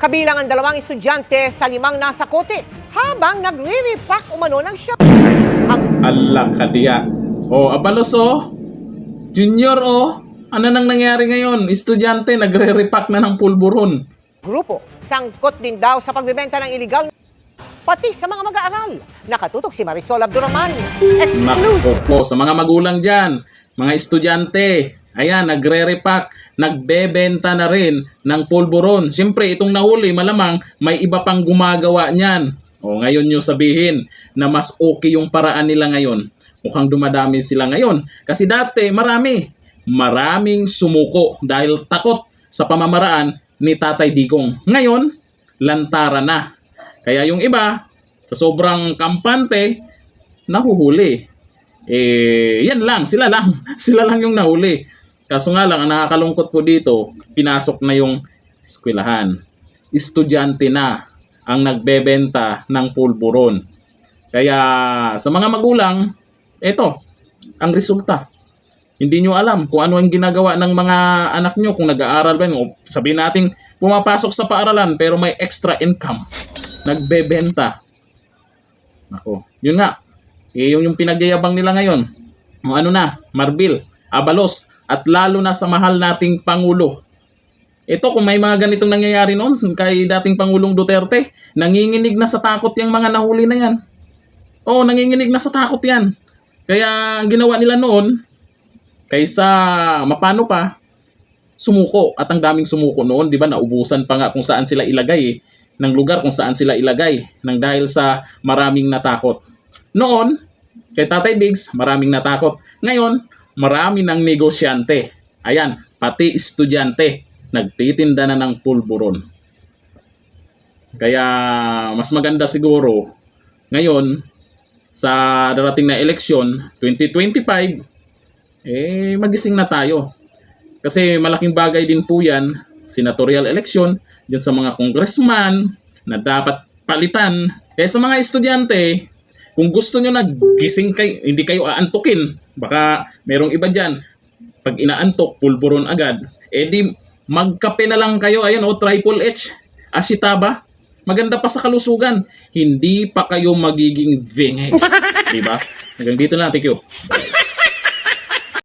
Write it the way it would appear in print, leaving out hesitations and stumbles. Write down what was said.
Kabilang ang 2 estudyante sa 5 nasa kote habang nagre-repack umano ng shop. Allah kadiya. Abalos Junior Ano nang nangyari ngayon? Estudyante nagre-repack na ng pulburon. Grupo, sangkot din daw sa pagbebenta ng illegal pati sa mga mag-aaral. Nakatutok si Marisol Abdurrahman. Naku po, sa mga magulang dyan, mga estudyante, ayan, nagre-repack, nagbebenta na rin ng pulburon. Siyempre, itong nahuli, malamang may iba pang gumagawa niyan. Ngayon nyo sabihin na mas okay yung paraan nila ngayon. Mukhang dumadami sila ngayon. Kasi dati, maraming sumuko dahil takot sa pamamaraan ni Tatay Digong. Ngayon, lantaran na. Kaya yung iba, sa sobrang kampante, nahuhuli. Yan lang, sila lang. Sila lang yung nahuli. Kaso nga lang, ang nakakalungkot po dito, pinasok na yung eskwelahan. Estudyante na ang nagbebenta ng pulburon. Kaya sa mga magulang, ito, ang resulta. Hindi nyo alam kung ano ang ginagawa ng mga anak nyo kung nag-aaral ba. O sabihin natin, pumapasok sa paaralan pero may extra income. Nagbebenta. Ako, yun nga. Yung pinagyayabang nila ngayon. Marbil, Abalos, at lalo na sa mahal nating Pangulo. Ito, kung may mga ganitong nangyayari noon kay dating Pangulong Duterte, nanginginig na sa takot yung mga nahuli na yan. Nanginginig na sa takot yan. Kaya ang ginawa nila noon, kaysa mapano pa, sumuko. At ang daming sumuko noon, di ba, naubusan pa nga kung saan sila ilagay ng lugar kung saan sila ilagay nang dahil sa maraming natakot. Noon, kay Tatay Diggs, maraming natakot. Ngayon, marami ng negosyante. Ayan, pati estudyante, nagtitinda na ng pulburon. Kaya, mas maganda siguro, ngayon, sa darating na eleksyon, 2025, magising na tayo. Kasi malaking bagay din po yan, senatorial election, dyan sa mga congressman na dapat palitan. Kaya sa mga estudyante, kung gusto nyo nagising kayo, hindi kayo aantukin. Baka merong iba dyan, pag inaantok, pulburon agad. Di magkape na lang kayo. Ayan Triple H, Ashitaba. Maganda pa sa kalusugan. Hindi pa kayo magiging vengay. Diba? Hanggang dito na. Thank you.